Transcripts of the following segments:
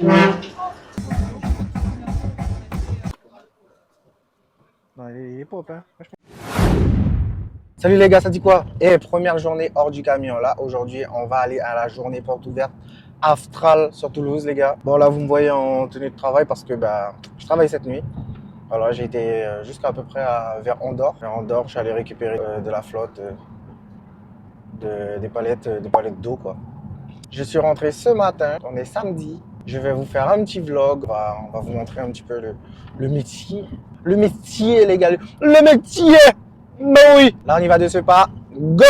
Non, il est pop, hein. Salut les gars, ça dit quoi? Première journée hors du camion. Là, aujourd'hui, on va aller à la journée porte ouverte Astral sur Toulouse, les gars. Bon, là, vous me voyez en tenue de travail parce que je travaille cette nuit. Alors, j'ai été jusqu'à peu près vers Andorre. Vers Andorre, je suis allé récupérer de la flotte, des palettes d'eau, quoi. Je suis rentré ce matin. On est samedi. Je vais vous faire un petit vlog. On va vous montrer un petit peu le métier. Le métier, les gars. Le métier! Ben oui! Là, on y va de ce pas. Go!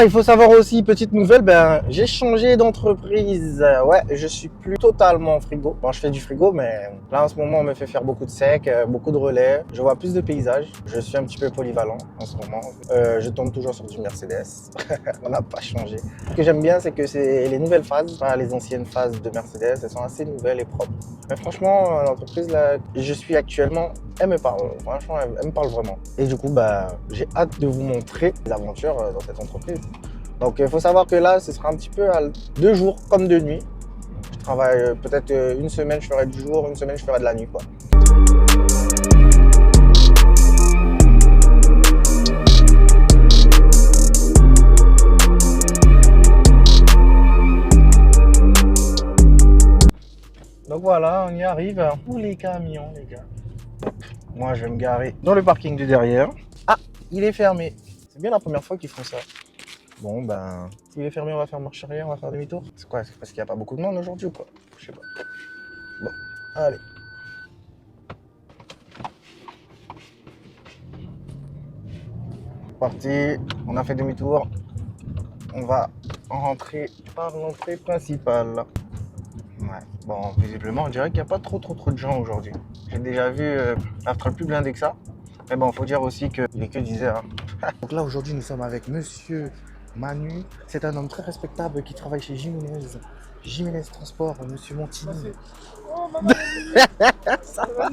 Il faut savoir aussi, petite nouvelle, j'ai changé d'entreprise. Ouais, je suis plus totalement frigo. Bon, je fais du frigo, mais là, en ce moment, on me fait faire beaucoup de secs, beaucoup de relais. Je vois plus de paysages. Je suis un petit peu polyvalent en ce moment. Je tombe toujours sur du Mercedes. On n'a pas changé. Ce que j'aime bien, c'est que c'est les nouvelles phases, pas les anciennes phases de Mercedes. Elles sont assez nouvelles et propres. Mais franchement, l'entreprise là, je suis actuellement, elle me parle. Franchement, elle me parle vraiment. Et du coup, j'ai hâte de vous montrer les aventures dans cette entreprise. Donc, il faut savoir que là, ce sera un petit peu à 2 jours comme 2 nuits. Je travaille peut-être une semaine, je ferai du jour, une semaine, je ferai de la nuit, quoi. Donc voilà, on y arrive pour les camions, les gars. Moi, je vais me garer dans le parking du derrière. Ah, il est fermé. C'est bien la première fois qu'ils font ça. Bon, s'il est fermé, on va faire marche arrière, on va faire demi-tour. C'est quoi? C'est parce qu'il n'y a pas beaucoup de monde aujourd'hui ou quoi? Je sais pas. Bon, allez. Parti, on a fait demi-tour. On va rentrer par l'entrée principale. Ouais, bon, visiblement, on dirait qu'il n'y a pas trop de gens aujourd'hui. J'ai déjà vu l'Astral plus blindé que ça. Mais bon, faut dire aussi qu'il est que 10 heures. Donc là, aujourd'hui, nous sommes avec monsieur Manu. C'est un homme très respectable qui travaille chez Jiménez. Jiménez Transport, monsieur Montini. Ça va?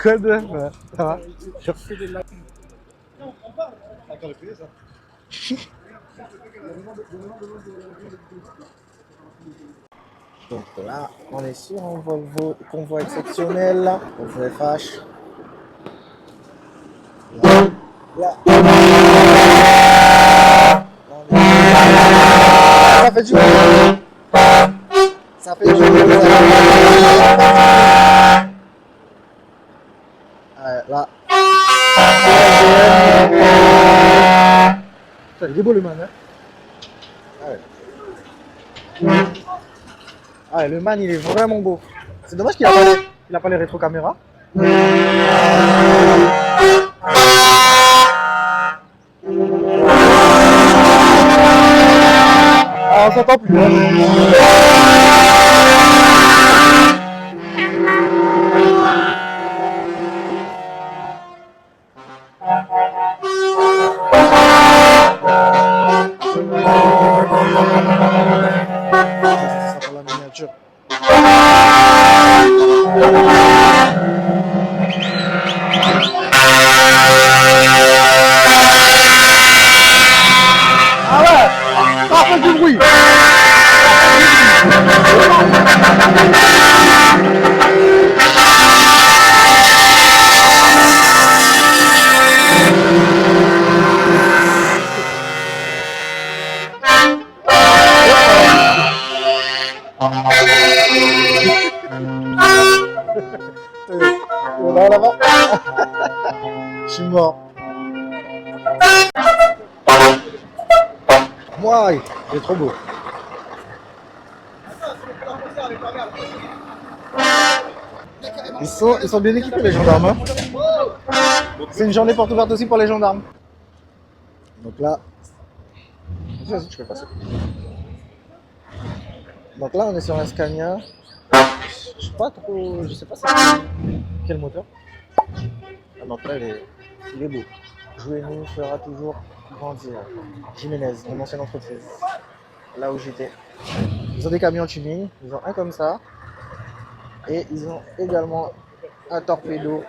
Quoi de neuf? Ça va? Je refais des lacs. Donc là, on est sur un Volvo convoi exceptionnel. Volvo FH. Là. Ça fait du bruit. Ça fait du bruit. Là. Il est beau le man, hein? Ah ouais, le man il est vraiment beau. C'est dommage qu'il a pas les rétro-caméras. Ah, on s'entend plus. Ça pour la miniature. Ah ouais, ça fait du bruit. Là-bas. Je suis mort. Moi, il est trop beau. Ils sont bien équipés les gendarmes. Hein. C'est une journée porte ouverte aussi pour les gendarmes. Donc là, vas-y, tu peux passer. Donc là, on est sur un Scania. Je sais pas trop, je sais pas c'est quel moteur. Ah, donc là, il est beau. Jouer nous fera toujours grandir. Jiménez, mon ancienne entreprise, là où j'étais. Ils ont des camions tuning, ils ont un comme ça. Et ils ont également un torpedo.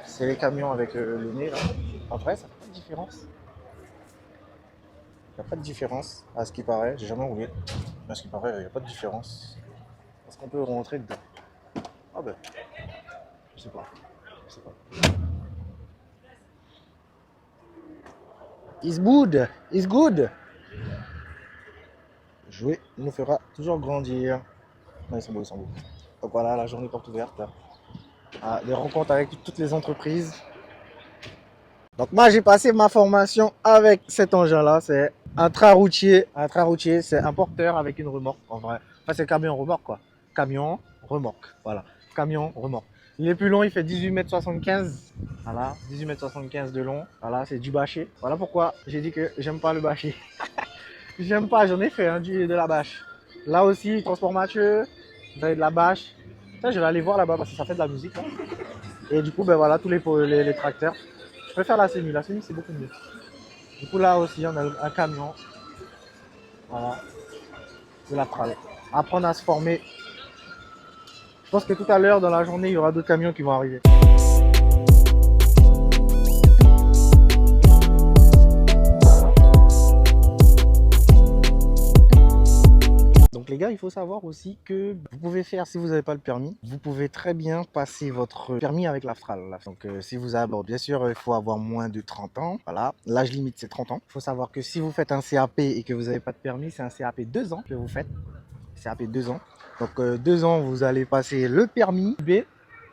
C'est les camions avec le nez là. Après, ça fait pas de différence. Il n'y a pas de différence à ce qui paraît. J'ai jamais roulé. Mais à ce qui paraît, il n'y a pas de différence. Est-ce qu'on peut rentrer dedans? Ah ben, je sais pas. Je sais pas. It's good. It's good. Jouer nous fera toujours grandir. Non, ils sont beaux, ils sont beaux. Donc voilà, la journée porte ouverte. Ah, des rencontres avec toutes les entreprises. Donc moi, j'ai passé ma formation avec cet engin-là. C'est un train routier. Un train routier, c'est un porteur avec une remorque, en vrai. Enfin, c'est camion remorque, quoi. Camion, remorque. Voilà. Camion, remorque. Il est plus long, il fait 18,75 m. Voilà, 18,75 m de long. Voilà, c'est du bâché. Voilà pourquoi j'ai dit que j'aime pas le bâché. J'aime pas, j'en ai fait hein, de la bâche. Là aussi, transport Mathieu, vous avez de la bâche. Ça, je vais aller voir là-bas parce que ça fait de la musique. Là. Et du coup, ben voilà, tous les tracteurs. Je préfère la semi c'est beaucoup mieux. Du coup, là aussi, on a un camion. Voilà, de la trale. Apprendre à se former. Je pense que tout à l'heure, dans la journée, il y aura d'autres camions qui vont arriver. Donc les gars, il faut savoir aussi que vous pouvez faire, si vous n'avez pas le permis, vous pouvez très bien passer votre permis avec l'Aftral. Donc si vous avez, bon, bien sûr, il faut avoir moins de 30 ans. Voilà, l'âge limite c'est 30 ans. Il faut savoir que si vous faites un CAP et que vous n'avez pas de permis, c'est un CAP 2 ans que vous faites. CAP 2 ans. Donc 2 ans, vous allez passer le permis B,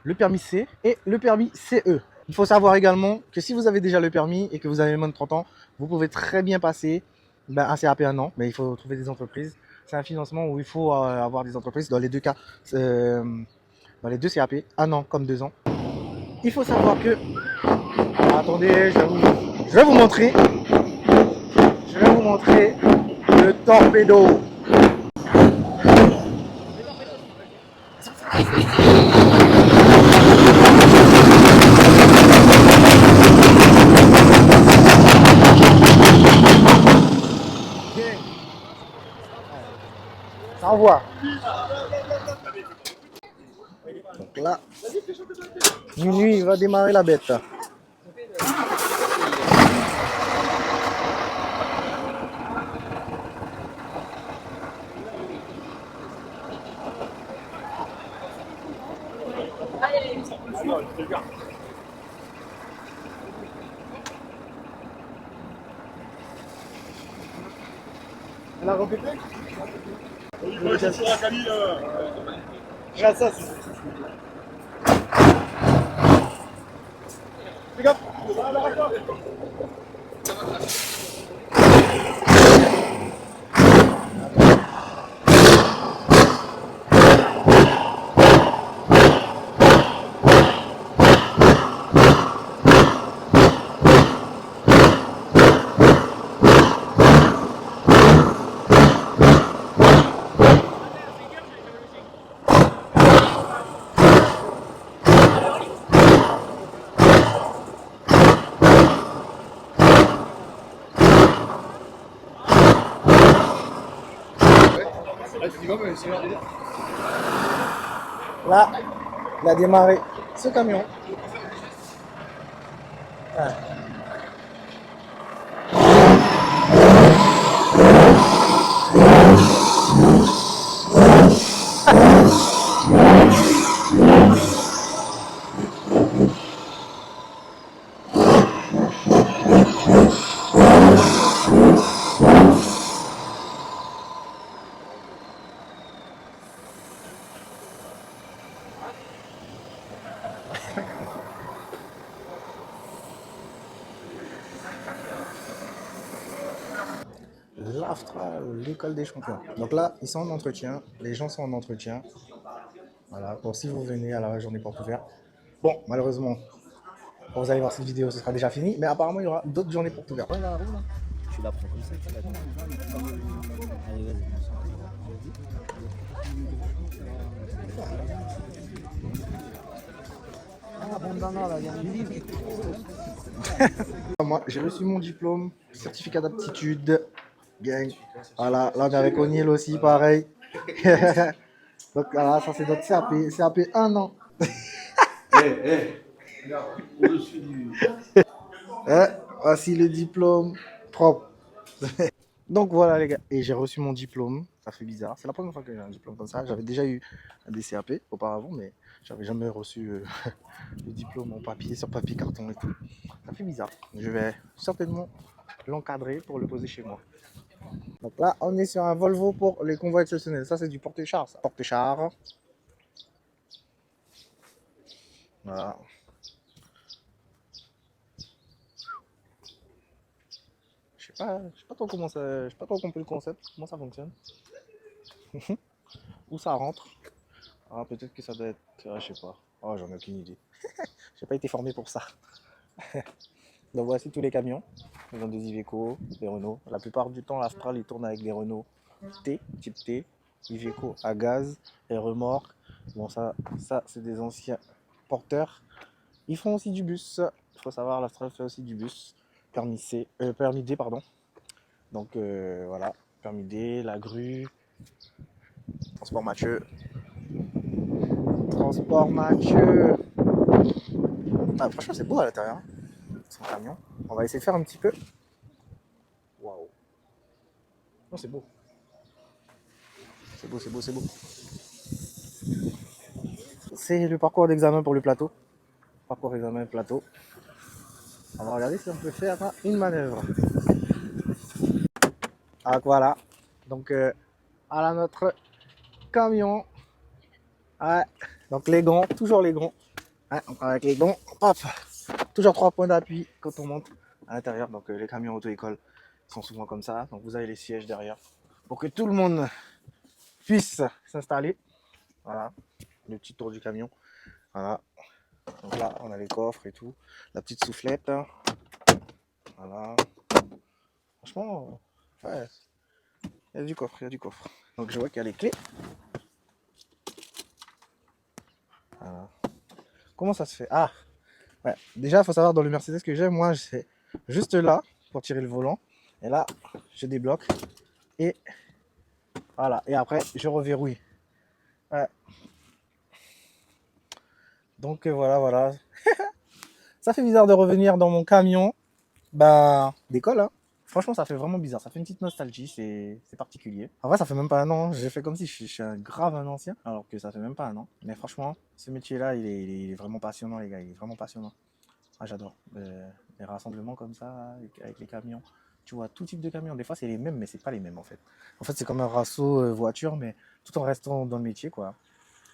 le permis C et le permis CE. Il faut savoir également que si vous avez déjà le permis et que vous avez moins de 30 ans, vous pouvez très bien passer un CAP 1 an, mais il faut trouver des entreprises. C'est un financement où il faut avoir des entreprises dans les deux cas, dans les deux CAP, 1 an comme 2 ans. Il faut savoir que... attendez, je vais vous montrer. Je vais vous montrer le torpedo. Ça envoie. Donc là, minuit, il va démarrer la bête. Elle a répété? Regarde ça. Regarde. Là, il a démarré ce camion. Ouais. L'Aftral, l'école des champions. Donc là, ils sont en entretien, les gens sont en entretien. Voilà, pour si vous venez à la journée porte ouverte. Bon, malheureusement, quand vous allez voir cette vidéo, ce sera déjà fini, mais apparemment, il y aura d'autres journées porte ouverte. Voilà, roule. Tu la prends comme ça, tu la prends. Allez, vas-y. Moi, j'ai reçu mon diplôme, certificat d'aptitude. Gang. Voilà, là on est avec O'Neill aussi, pareil. Donc voilà, ça c'est notre CAP. CAP 1 an. Au-dessus du. Voici le diplôme propre. Donc voilà les gars, et j'ai reçu mon diplôme, ça fait bizarre, c'est la première fois que j'ai un diplôme comme ça, j'avais déjà eu des CAP auparavant, mais j'avais jamais reçu le diplôme en papier, sur papier, carton et tout. Ça fait bizarre, je vais certainement l'encadrer pour le poser chez moi. Donc là, on est sur un Volvo pour les convois exceptionnels, ça c'est du porte-char, ça. Porte-char. Voilà. Je sais pas trop comment ça, je sais pas trop compris le concept, comment ça fonctionne. Où ça rentre. Ah, peut-être que ça doit être, je sais pas. Oh, j'en ai aucune idée. J'ai pas été formé pour ça. Donc voici tous les camions. Ils ont des Iveco, des Renault. La plupart du temps, l'Astral, ils tournent avec des Renault T, type T, Iveco à gaz et remorques. Bon, ça c'est des anciens porteurs. Ils font aussi du bus. Il faut savoir, l'Astral fait aussi du bus. Permis C, permis D, pardon. Donc voilà, permis D, la grue, transport Mathieu. Transport Mathieu. Ah, franchement, c'est beau à l'intérieur. C'est un camion. On va essayer de faire un petit peu. Waouh. Non, c'est beau. C'est beau, c'est beau, c'est beau. C'est le parcours d'examen pour le plateau. Parcours d'examen plateau. On va regarder si on peut faire une manœuvre. Ah, voilà. Donc, voilà notre camion. Ouais. Donc, les gants, toujours les gants. Ouais, on prend avec les gants. Hop. Toujours 3 points d'appui quand on monte à l'intérieur. Donc, les camions auto-école sont souvent comme ça. Donc, vous avez les sièges derrière pour que tout le monde puisse s'installer. Voilà. Le petit tour du camion. Voilà. Donc là, on a les coffres et tout. La petite soufflette. Voilà. Franchement, ouais. Il y a du coffre, il y a du coffre. Donc je vois qu'il y a les clés. Voilà. Comment ça se fait? Ah, ouais. Déjà, il faut savoir, dans le Mercedes que j'ai, moi, c'est juste là pour tirer le volant. Et là, je débloque. Et voilà. Et après, je reverrouille. Ouais. Donc voilà, voilà. Ça fait bizarre de revenir dans mon camion d'école, hein. Franchement, ça fait vraiment bizarre. Ça fait une petite nostalgie, c'est particulier. En vrai, ça fait même pas un an. J'ai fait comme si je suis un grave un ancien, alors que ça fait même pas un an. Mais franchement, ce métier-là, il est vraiment passionnant, les gars. Il est vraiment passionnant. Ah, j'adore. Les rassemblements comme ça, avec les camions. Tu vois, tout type de camions. Des fois, c'est les mêmes, mais c'est pas les mêmes, en fait. En fait, c'est comme un rasso voiture, mais tout en restant dans le métier, quoi.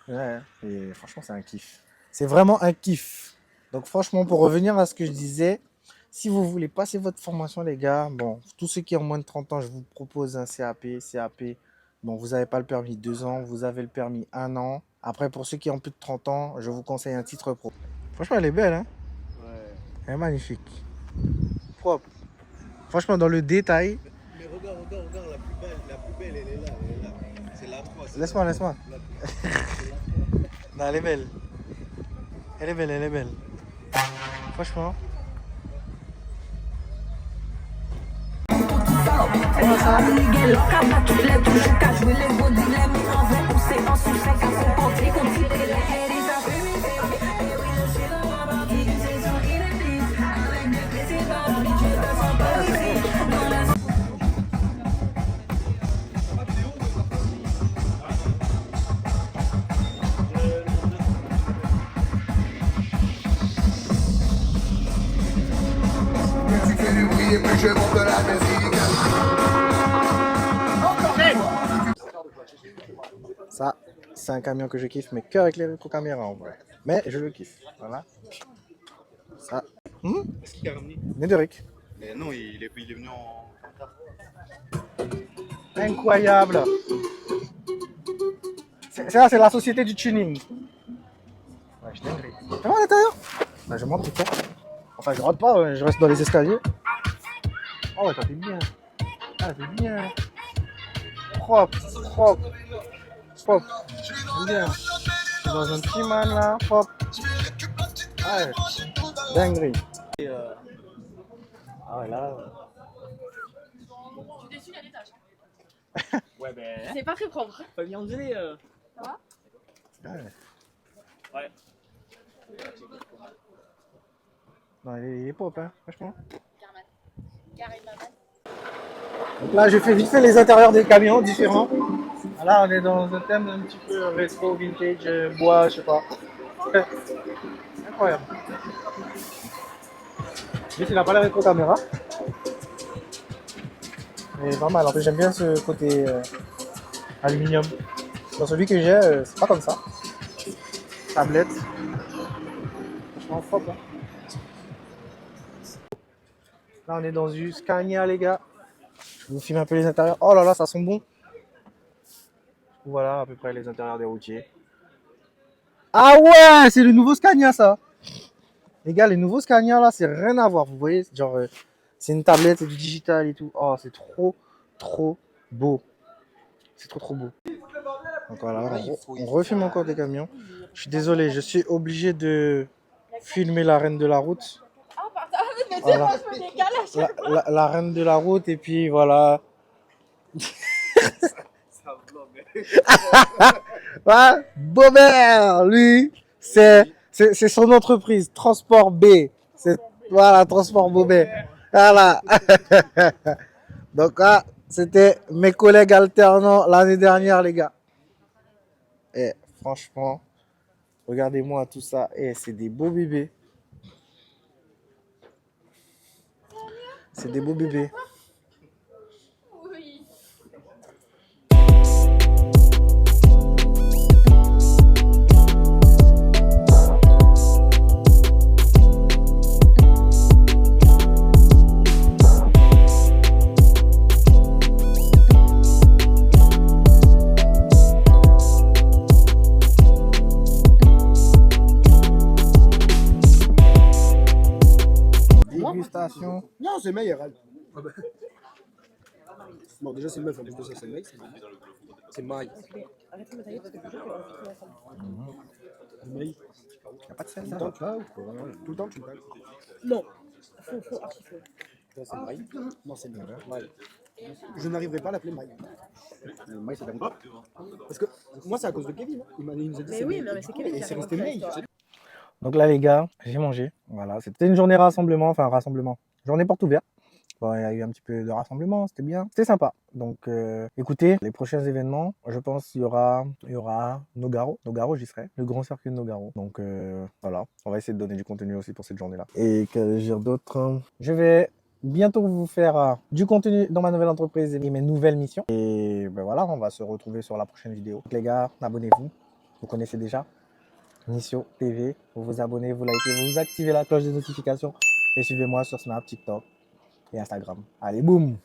Ouais, et franchement, c'est un kiff. C'est vraiment un kiff. Donc, franchement, pour revenir à ce que je disais, si vous voulez passer votre formation, les gars, bon, tous ceux qui ont moins de 30 ans, je vous propose un CAP. CAP, bon, vous n'avez pas le permis 2 ans, vous avez le permis 1 an. Après, pour ceux qui ont plus de 30 ans, je vous conseille un titre pro. Franchement, elle est belle, hein? Ouais. Elle est magnifique. Propre. Franchement, dans le détail. Mais regarde, la plus belle, elle est là, C'est la 3. Laisse-moi, laisse-moi. Non, elle est belle. Elle est belle, elle est belle. Franchement. Ça, c'est un camion que je kiffe, mais que avec les rétro-caméras en vrai. Mais je le kiffe. Voilà. Ça. Est-ce qu'il a ramené? Médéric. Mais non, il est venu en. Incroyable. Ça, c'est la société du tuning. Ouais, je dinguerie. Ça va à l'intérieur? Bah, je monte vite fait. Enfin, je rentre pas, je reste dans les escaliers. Oh, ouais, ça fait bien. Ah, ça fait bien. Propre, propre, propre. J'aime bien. Je suis dans un petit man là, propre. Ouais. Dinguerie. Ah ouais, là. Tu dessus, il y a des tâches. Ouais, ben. C'est pas très propre. Pas bien ondulé. Ça va? Ouais. Ouais. Non, il est pop, hein, franchement. Carrément. Donc là, j'ai fait vite fait les intérieurs des camions différents. Là, on est dans un thème un petit peu rétro, vintage, bois, je sais pas. Incroyable. Lui, il n'a pas la rétro caméra. Mais pas mal. En plus, j'aime bien ce côté aluminium. Dans celui que j'ai, c'est pas comme ça. Tablette. Franchement, propre. Hein. Là, on est dans du Scania, les gars. Je vous filme un peu les intérieurs. Oh là là, ça sent bon. Voilà à peu près les intérieurs des routiers. Ah ouais, c'est le nouveau Scania, ça. Les gars, les nouveaux Scania, là, c'est rien à voir. Vous voyez, genre, c'est une tablette, c'est du digital et tout. Oh, c'est trop, trop beau. C'est trop, trop beau. Donc voilà, on refilme encore des camions. Je suis désolé, je suis obligé de filmer la reine de la route. Ah, pardon, mais Voilà. moi, je me décale à chaque fois. La reine de la route, et puis voilà. Ouais, Bobert, lui, c'est son entreprise, Transport B. Voilà, Transport Bobert. Voilà. Donc là, c'était mes collègues alternants l'année dernière, les gars. Et franchement, regardez-moi tout ça. Et c'est des beaux bébés. C'est des beaux bébés. Oui. Dégustation. Non, c'est meilleur. Bon, déjà, c'est une meuf, en plus de ça, c'est le mec. C'est Maï. Le Maï. Y'a pas de sel, Tout ça le temps, tu parles. Tout le temps, tu parles. Non, faut archi-faux. Ça, c'est Maï. Non, c'est Maï. Je n'arriverai pas à l'appeler Maï. Maï, c'est pas. Parce que moi, c'est à cause de Kevin. Il nous a dit Mais c'est oui, Maï. mais c'est Kevin Et qui a c'est resté raconté Maï. l'histoire. Donc là, les gars, j'ai mangé. Voilà, c'était une journée rassemblement, enfin rassemblement. Journée porte ouverte. Bon, il y a eu un petit peu de rassemblement, c'était bien, c'était sympa. Donc, écoutez, les prochains événements, je pense qu'il y aura Nogaro. Nogaro, j'y serai. Le grand circuit de Nogaro. Donc, voilà, on va essayer de donner du contenu aussi pour cette journée-là. Et que dire d'autre? Je vais bientôt vous faire du contenu dans ma nouvelle entreprise et mes nouvelles missions. Et ben voilà, on va se retrouver sur la prochaine vidéo. Donc, les gars, abonnez-vous. Vous connaissez déjà. Nissio TV, vous vous abonnez, vous likez, vous activez la cloche de notification et suivez-moi sur Snap, TikTok et Instagram. Allez, boum!